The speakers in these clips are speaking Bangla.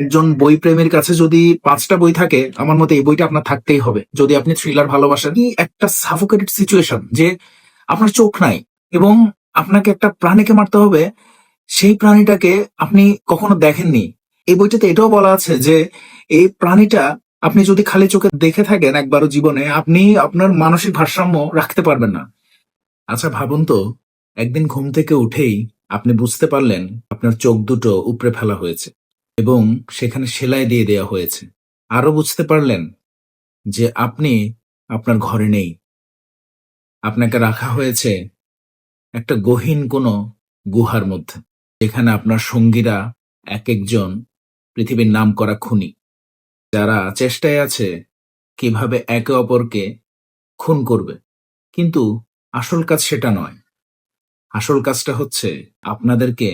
একজন বই প্রেমীর কাছে যদি 5টা বই থাকে, আমার মতে এই বইটা আপনার থাকতেই হবে যদি আপনি থ্রিলার ভালোবাসেন। কি একটা সাফোকেটেড সিচুয়েশন যে আপনার চোখ নাই এবং আপনাকে একটা প্রাণীকে মারতে হবে, সেই প্রাণীটাকে আপনি কখনো দেখেননি। এই বইটাতে এটাও বলা আছে যে এই প্রাণীটা আপনি যদি খালি চোখে দেখে থাকেন একবারও জীবনে, আপনি আপনার মানসিক ভারসাম্য রাখতে পারবেন না। আচ্ছা ভাবুন তো, একদিন ঘুম থেকে উঠেই আপনি বুঝতে পারলেন আপনার চোখ দুটো উপড়ে ফেলা হয়েছে এবং সেখানে সেলাই দিয়ে দেওয়া হয়েছে। আরো বুঝতে পারলেন যে আপনি আপনার ঘরে নেই। আপনাকে রাখা হয়েছে একটা গহীন কোনো গুহার মধ্যে, যেখানে আপনার সঙ্গীরা এক একজন পৃথিবীর নামকরা খুনি, যারা চেষ্টায় আছে কিভাবে একে অপরকে খুন করবে। কিন্তু আসল কাজ সেটা নয়। আসল কাজটা হচ্ছে আপনাদেরকে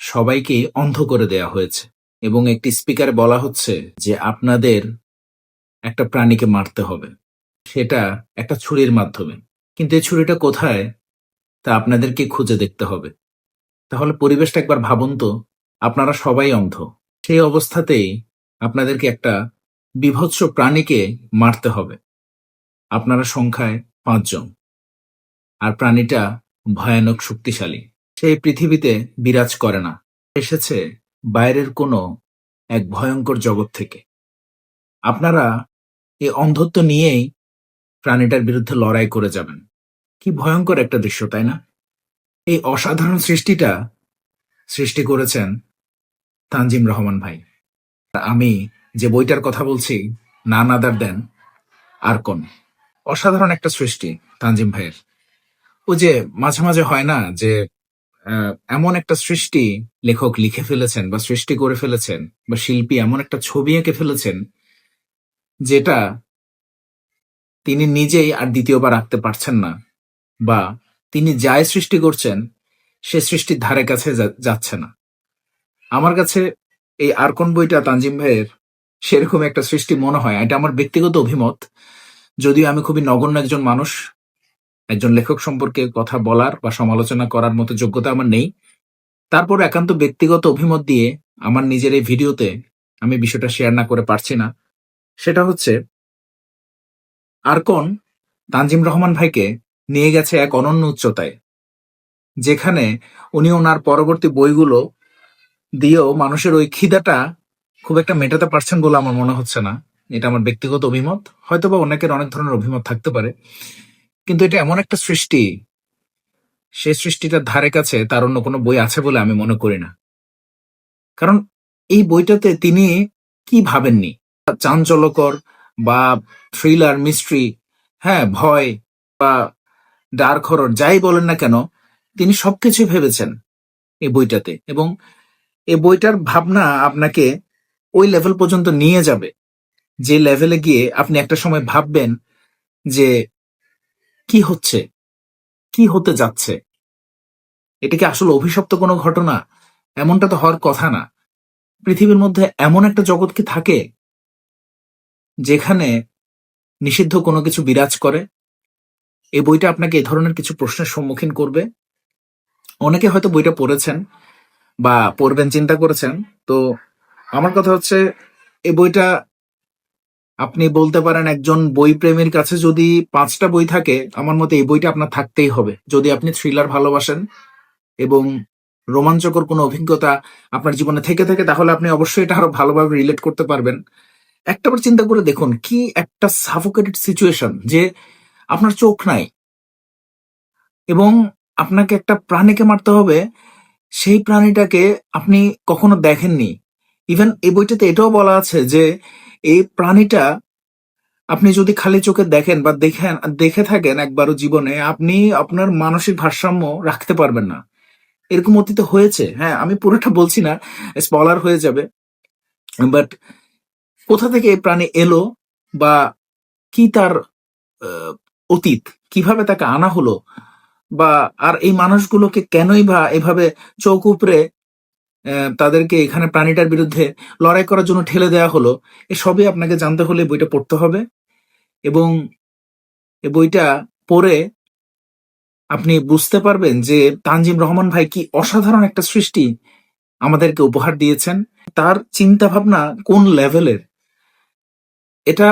সবাইকে অন্ধ করে দেয়া হয়েছে এবং একটি স্পিকারে বলা হচ্ছে যে আপনাদের একটা প্রাণীকে মারতে হবে, সেটা একটা ছুরির মাধ্যমে। কিন্তু এই ছুরিটা কোথায় তা আপনাদেরকে খুঁজে দেখতে হবে। তাহলে পরিবেশটা একবার ভাবুন তো, আপনারা সবাই অন্ধ, সেই অবস্থাতেই আপনাদেরকে একটা বীভৎস প্রাণীকে মারতে হবে। আপনারা সংখ্যায় 5 জন, আর প্রাণীটা ভয়ানক শক্তিশালী। সেই পৃথিবীতে বিরাজ করে না, এসেছে বাইরের কোনো এক ভয়ঙ্কর জগৎ থেকে। আপনারা এই অন্ধত্ব নিয়েই প্রাণীটার বিরুদ্ধে লড়াই করে যাবেন। কি ভয়ঙ্কর একটা দৃশ্য, তাই না? এই অসাধারণ সৃষ্টিটা সৃষ্টি করেছেন তানজিম রহমান ভাই। আমি যে বইটার কথা বলছি, নান আদার দেন আরকন। অসাধারণ একটা সৃষ্টি তানজিম ভাইয়ের। ও যে মাঝে মাঝে হয় না যে এমন একটা সৃষ্টি লেখক লিখে ফেলেছেন বা সৃষ্টি করে ফেলেছেন, বা শিল্পী এমন একটা ছবি এঁকে ফেলেছেন যেটা তিনি নিজেই আর দ্বিতীয়বার আঁকতে পারছেন না, বা তিনি যাই সৃষ্টি করছেন সে সৃষ্টির ধারে কাছে যাচ্ছে না। আমার কাছে এই আরকন বইটা তানজিম ভাইয়ের সেরকম একটা সৃষ্টি মনে হয়। এটা আমার ব্যক্তিগত অভিমত, যদিও আমি খুবই নগণ্য একজন মানুষ, একজন লেখক সম্পর্কে কথা বলার বা সমালোচনা করার মতো যোগ্যতা আমার নেই। তারপর একান্ত ব্যক্তিগত অভিমত দিয়ে আমার নিজের এই ভিডিওতে আমি বিষয়টা শেয়ার না করে পারছি না। সেটা হচ্ছে, আরকন তানজিম রহমান ভাইকে নিয়ে গেছে এক অনন্য উচ্চতায়, যেখানে উনি ওনার পরবর্তী বইগুলো দিয়েও মানুষের ওই খিদাটা খুব একটা মেটাতে পারছেন বলে আমার মনে হচ্ছে না। এটা আমার ব্যক্তিগত অভিমত, হয়তোবা অনেকের অনেক ধরনের অভিমত থাকতে পারে। কিন্তু এটা এমন একটা সৃষ্টি, সে সৃষ্টিটার ধারে কাছে তার অন্য কোনো বই আছে বলে আমি মনে করি না। কারণ এই বইটাতে তিনি কি ভাবেননি, চাঞ্চল্যকর বা থ্রিলার, মিস্ট্রি, হ্যাঁ ভয় বা ডার্ক হরর যাই বলেন না কেন, তিনি সবকিছু ভেবেছেন এই বইটাতে। এবং এই বইটার ভাবনা আপনাকে ওই লেভেল পর্যন্ত নিয়ে যাবে, যে লেভেলে গিয়ে আপনি একটা সময় ভাববেন যে কি হচ্ছে, কি হতে যাচ্ছে, এটা কি আসলে অভিশপ্ত কোনো ঘটনা? এমনটা তো হওয়ার কথা না। পৃথিবীর মধ্যে এমন একটা জগৎ কি থাকে যেখানে নিষিদ্ধ কোনো কিছু বিরাজ করে? এই বইটা আপনাকে এই ধরনের কিছু প্রশ্নের সম্মুখীন করবে। অনেকে হয়তো বইটা পড়েছেন বা পড়বেন চিন্তা করেছেন। তো আমার কথা হচ্ছে, এই বইটা আপনি বলতে পারেন একজন বই প্রেমীর কাছে যদি 5টা বই থাকে, আমার মতে এই বইটা আপনার থাকতেই হবে যদি আপনি থ্রিলার ভালোবাসেন এবং রোমাঞ্চকর কোনো অভিজ্ঞতা আপনার জীবনে থেকে থাকে, তাহলে আপনি অবশ্যই এটা আরো ভালোভাবে রিলেট করতে পারবেন। একটাবার চিন্তা করে দেখুন, কি একটা সাফোকেটেড সিচুয়েশন যে আপনার চোখ নাই এবং আপনাকে একটা প্রাণীকে মারতে হবে, সেই প্রাণীটাকে আপনি কখনো দেখেননি। ইভেন এই বইটাতে এটাও বলা আছে যে এই প্রাণীটা আপনি যদি খালি চোখে দেখেন বা দেখে থাকেন একবারও জীবনে, আপনি আপনার মানসিক ভারসাম্য রাখতে পারবেন না। এরকম অতীতে হয়েছে। হ্যাঁ, আমি পুরোটা বলছি না, স্পয়লার হয়ে যাবে। বাট কোথা থেকে এই প্রাণী এলো, বা কি তার অতীত, কিভাবে তাকে আনা হলো, বা আর এই মানুষগুলোকে কেনই বা এভাবে চোখ উপড়ে তাদেরকে এখানে প্রাণীটার বিরুদ্ধে লড়াই করার জন্য ঠেলে দেওয়া হলো, এসবই আপনাকে জানতে হলে বইটা পড়তে হবে। এবং এই বইটা পড়ে আপনি বুঝতে পারবেন যে তানজিম রহমান ভাই কি অসাধারণ একটা সৃষ্টি আমাদেরকে উপহার দিয়েছেন। তার চিন্তা ভাবনা কোন লেভেলের, এটা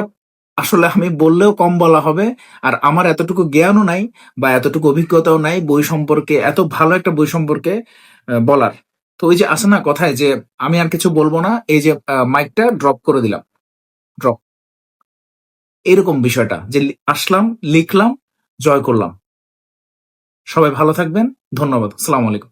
আসলে আমি বললেও কম বলা হবে। আর আমার এতটুকু জ্ঞানও নাই বা এতটুকু অভিজ্ঞতাও নাই বই সম্পর্কে, এত ভালো একটা বই সম্পর্কে বলার। তো ওই যে আছে না কথায় যে আমি আর কিছু বলবো না, এই যে মাইকটা ড্রপ করে দিলাম, ড্রপ, এরকম বিষয়টা যে আসলাম, লিখলাম, জয় করলাম। সবাই ভালো থাকবেন। ধন্যবাদ। আসসালামু আলাইকুম।